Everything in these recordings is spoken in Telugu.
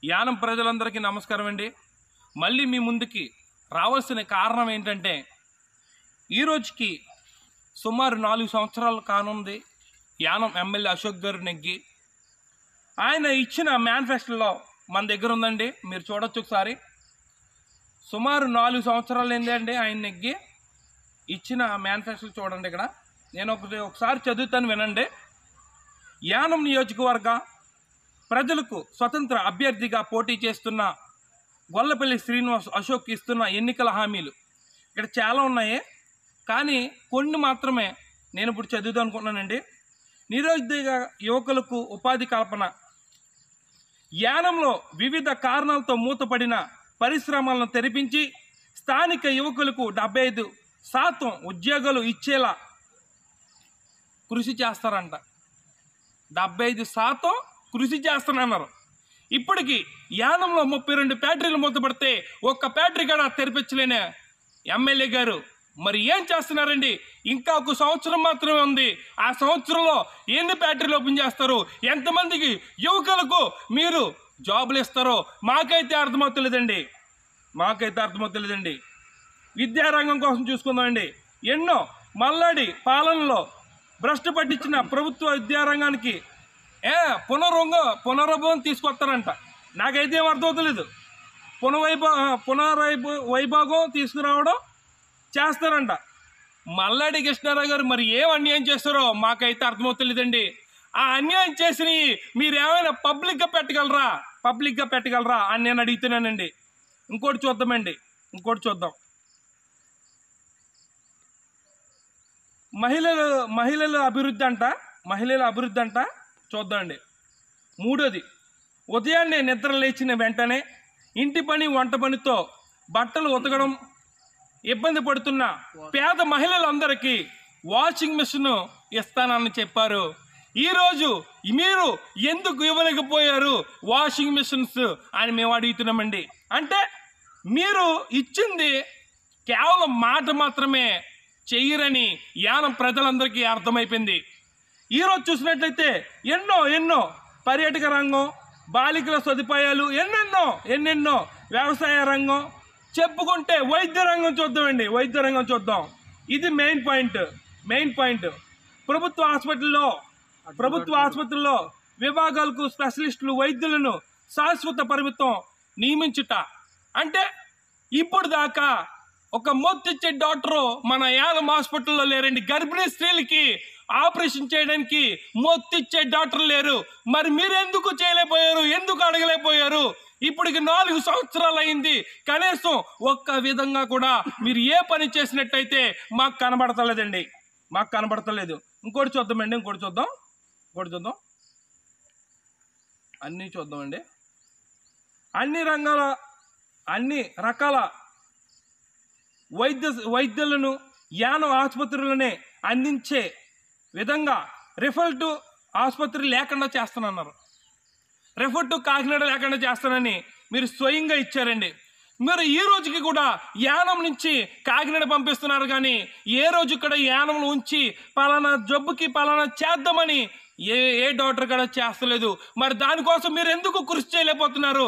యానం ప్రజలందరికీ నమస్కారం అండి. మళ్ళీ మీ ముందుకి రావాల్సిన కారణం ఏంటంటే, ఈ రోజుకి సుమారు 4 సంవత్సరాలు కానుంది యానం ఎమ్మెల్యే అశోక్ గారు నెగ్గి. ఆయన ఇచ్చిన మేనిఫెస్టోలో మన దగ్గర ఉందండి, మీరు చూడొచ్చు ఒకసారి. సుమారు 4 సంవత్సరాలు ఏంటండి ఆయన నెగ్గి ఇచ్చిన మేనిఫెస్టో చూడండి. ఇక్కడ నేను ఒకసారి చదువుతాను, వినండి. యానం నియోజకవర్గ ప్రజలకు స్వతంత్ర అభ్యర్థిగా పోటీ చేస్తున్న గొల్లపల్లి శ్రీనివాస్ అశోక్ ఇస్తున్న ఎన్నికల హామీలు ఇక్కడ చాలా ఉన్నాయి, కానీ కొన్ని మాత్రమే నేను ఇప్పుడు చదువుతాను అనుకుంటున్నానండి. నిరుద్యోగ యువకులకు ఉపాధి కల్పన, యానంలో వివిధ కారణాలతో మూతపడిన పరిశ్రమలను తెరిపించి స్థానిక యువకులకు 75% ఉద్యోగాలు ఇచ్చేలా కృషి చేస్తారంట. 75% కృషి చేస్తున్నారు. ఇప్పటికి యానంలో 32 ఫ్యాక్టరీలు మూతపడితే ఒక్క ఫ్యాక్టరీ కూడా తెరిపించలేని ఎమ్మెల్యే గారు మరి ఏం చేస్తున్నారండి? ఇంకా ఒక సంవత్సరం మాత్రమే ఉంది. ఆ సంవత్సరంలో ఎన్ని ఫ్యాక్టరీలు ఓపెన్ చేస్తారు, ఎంతమందికి యువకులకు మీరు జాబులు ఇస్తారో మాకైతే అర్థమవుతలేదండి. విద్యారంగం కోసం చూసుకుందామండి. ఎన్నో మల్లాడి పాలనలో భ్రష్టు పట్టించిన ప్రభుత్వ విద్యారంగానికి పునరుభవం తీసుకొస్తారంట. నాకైతే ఏం అర్థమవుతలేదు. వైభాగం తీసుకురావడం చేస్తారంట. మల్లాడి కృష్ణారావు గారు మరి ఏం అన్యాయం చేస్తారో మాకైతే అర్థమవుతలేదండి. ఆ అన్యాయం చేసి మీరు ఏమైనా పబ్లిక్గా పెట్టగలరా అని నేను అడుగుతున్నానండి. ఇంకోటి చూద్దాం. మహిళల అభివృద్ధి అంట చూద్దామండి. 3వది, ఉదయాన్నే నిద్ర లేచిన వెంటనే ఇంటి పని వంట పనితో బట్టలు ఉతకడం ఇబ్బంది పడుతున్న పేద మహిళలందరికీ వాషింగ్ మిషన్ ఇస్తానని చెప్పారు. ఈరోజు మీరు ఎందుకు ఇవ్వలేకపోయారు వాషింగ్ మిషన్స్ అని మేము అడుగుతున్నామండి. అంటే మీరు ఇచ్చింది కేవలం మాట మాత్రమే, చెయ్యరని యానం ప్రజలందరికీ అర్థమైపోయింది. ఈరోజు చూసినట్లయితే ఎన్నో పర్యాటక రంగం, బాలికల సదుపాయాలు, ఎన్నెన్నో వ్యవసాయ రంగం, చెప్పుకుంటే వైద్య రంగం చూద్దాం. ఇది మెయిన్ పాయింట్. ప్రభుత్వ ఆసుపత్రుల్లో విభాగాలకు స్పెషలిస్టులు వైద్యులను శాశ్వత పరిమితం నియమించుట. అంటే ఇప్పుడు దాకా ఒక మొత్తిచ్చే డాక్టరు మన యానం హాస్పిటల్లో లేరండి. గర్భిణీ స్త్రీలకి ఆపరేషన్ చేయడానికి మొత్తిచ్చే డాక్టర్లు లేరు. మరి మీరు ఎందుకు చేయలేకపోయారు? ఎందుకు అడగలేకపోయారు? ఇప్పటికి 4 సంవత్సరాలు అయింది. కనీసం ఒక్క విధంగా కూడా మీరు ఏ పని చేసినట్టయితే మాకు కనబడతలేదు. ఇంకోటి చూద్దాం. అన్నీ చూద్దామండి. అన్ని రకాల వైద్యులను యానం ఆసుపత్రులనే అందించే విధంగా రిఫర్ టు ఆసుపత్రి లేకుండా చేస్తానన్నారు. రిఫర్ టు కాకినాడ లేకుండా చేస్తానని మీరు స్వయంగా ఇచ్చారండి. మీరు ఈ రోజుకి కూడా యానం నుంచి కాకినాడ పంపిస్తున్నారు, కానీ ఏ రోజు ఇక్కడ యానంలో ఉంచి పలానా జబ్బుకి పలానా చేద్దామని ఏ డాక్టర్ కూడా చేస్తలేదు. మరి దానికోసం మీరు ఎందుకు కృషి చేయలేకపోతున్నారో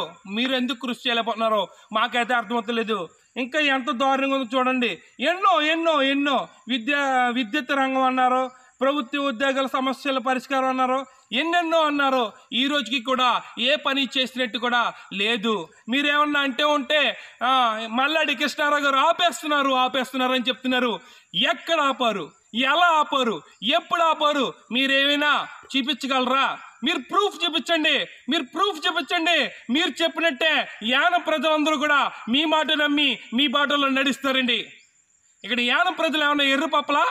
మాకైతే అర్థమవుతలేదు. ఇంకా ఎంత దారుణంగా ఉందో చూడండి. ఎన్నో విద్యుత్ రంగం అన్నారు, ప్రభుత్వ ఉద్యోగాల సమస్యల పరిష్కారం అన్నారు, ఎన్నెన్నో అన్నారు. ఈ రోజుకి కూడా ఏ పని చేసినట్టు కూడా లేదు. మీరేమన్నా ఉంటే మల్లాడి కృష్ణారావు గారు ఆపేస్తున్నారు అని చెప్తున్నారు. ఎక్కడ ఆపారు? ఎలా ఆపారు? ఎప్పుడు ఆపారు? మీరేమైనా చూపించగలరా? మీరు ప్రూఫ్ చూపించండి. మీరు చెప్పినట్టే యానం ప్రజలందరూ కూడా మీ మాట నమ్మి మీ బాటలో నడుస్తారండి. ఇక్కడ యానం ప్రజలు ఏమన్నా ఎర్రపప్పలా?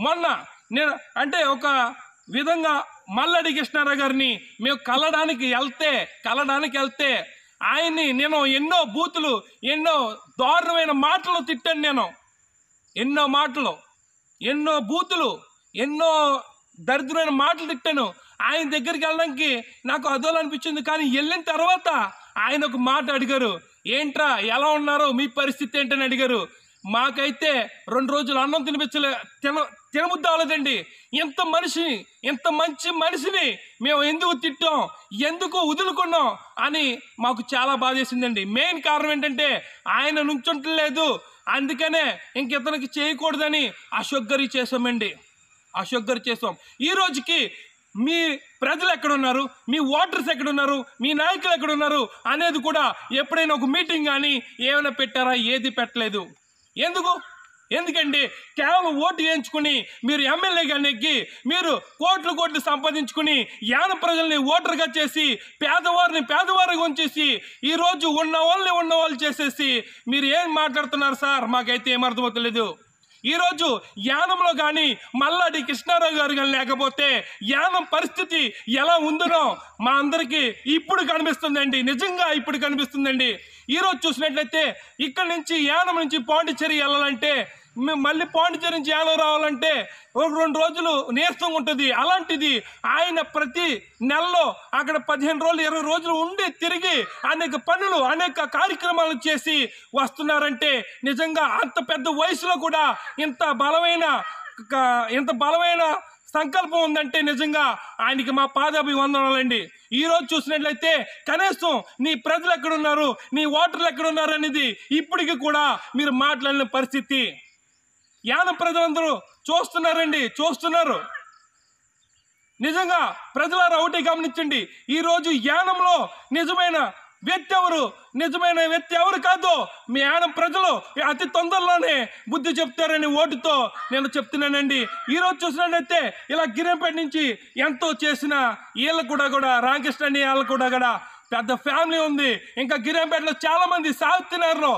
మొన్న నేను ఒక విధంగా మల్లాడి కృష్ణారావు గారిని మేము కలడానికి వెళ్తే ఆయన్ని నేను ఎన్నో బూతులు, ఎన్నో దారుణమైన మాటలు తిట్టాను. నేను ఎన్నో బూతులు, ఎన్నో దరిద్రమైన మాటలు తిట్టాను. ఆయన దగ్గరికి వెళ్ళడానికి నాకు అదోలనిపించింది. కానీ వెళ్ళిన తర్వాత ఆయన ఒక మాట అడిగారు, ఏంట్రా ఎలా ఉన్నారో, మీ పరిస్థితి ఏంటని అడిగారు. మాకైతే 2 రోజులు అన్నం తినబుద్ధి అవ్వలేదండి. ఇంత మంచి మనిషిని మేము ఎందుకు తిట్టాం? ఎందుకు వదులుకున్నాం అని మాకు చాలా బాధేసిందండి. మెయిన్ కారణం ఏంటంటే ఆయన నుంచుంటలేదు, అందుకనే ఇంక ఇతనికి చేయకూడదని అశోక్ గారి చేసామండి. అశోక్ గారు చేసాం. ఈ రోజుకి మీ ప్రజలు ఎక్కడున్నారు, మీ ఓటర్స్ ఎక్కడున్నారు, మీ నాయకులు ఎక్కడున్నారు అనేది కూడా ఎప్పుడైనా ఒక మీటింగ్ కానీ ఏమైనా పెట్టారా? ఏది పెట్టలేదు. ఎందుకండి కేవలం ఓటు వేయించుకుని మీరు ఎమ్మెల్యేగా నెగ్గి మీరు కోట్లు సంపాదించుకుని యానం ప్రజల్ని ఓటర్గా చేసి పేదవారిగా ఉంచేసి ఈరోజు ఉన్నవాళ్ళు చేసేసి మీరు ఏం మాట్లాడుతున్నారు సార్? మాకైతే ఏమర్థమవుతలేదు. ఈరోజు యానంలో కానీ మల్లాడి కృష్ణారావు గారు కానీ లేకపోతే యానం పరిస్థితి ఎలా ఉందనో మా అందరికీ ఇప్పుడు కనిపిస్తుందండి. నిజంగా ఇప్పుడు కనిపిస్తుందండి. ఈరోజు చూసినట్లయితే ఇక్కడి నుంచి యానం నుంచి పాండిచ్చేరి వెళ్ళాలంటే, మళ్ళీ పాండిచ్చేరి నుంచి యానం రావాలంటే ఒక 2 రోజులు నీరసంగా ఉంటుంది. అలాంటిది ఆయన ప్రతి నెలలో అక్కడ 15 రోజులు 20 రోజులు ఉండి తిరిగి అనేక కార్యక్రమాలు చేసి వస్తున్నారంటే నిజంగా అంత పెద్ద వయసులో కూడా ఇంత బలమైన సంకల్పం ఉందంటే నిజంగా ఆయనకి మా పాదాభివందనాలండి. ఈరోజు చూసినట్లయితే కనీసం నీ ప్రజలు ఎక్కడున్నారు, నీ ఓటర్లు ఎక్కడున్నారు అనేది ఇప్పటికీ కూడా మీరు మాట్లాడిన పరిస్థితి. యానం ప్రజలందరూ చూస్తున్నారు. నిజంగా ప్రజలారా ఒకటి గమనించండి, ఈరోజు యానంలో నిజమైన వ్యక్తి ఎవరు కాదు మీ యానం ప్రజలు అతి తొందరలోనే బుద్ధి చెప్తారని ఓటుతో నేను చెప్తున్నానండి. ఈరోజు చూసినట్లయితే ఇలా గిరిపేట నుంచి ఎంతో చేసిన వీళ్ళు కూడా రామకృష్ణ అని వాళ్ళు కూడా పెద్ద ఫ్యామిలీ ఉంది. ఇంకా గిరిపేటలో చాలా మంది సాగుతున్నారు.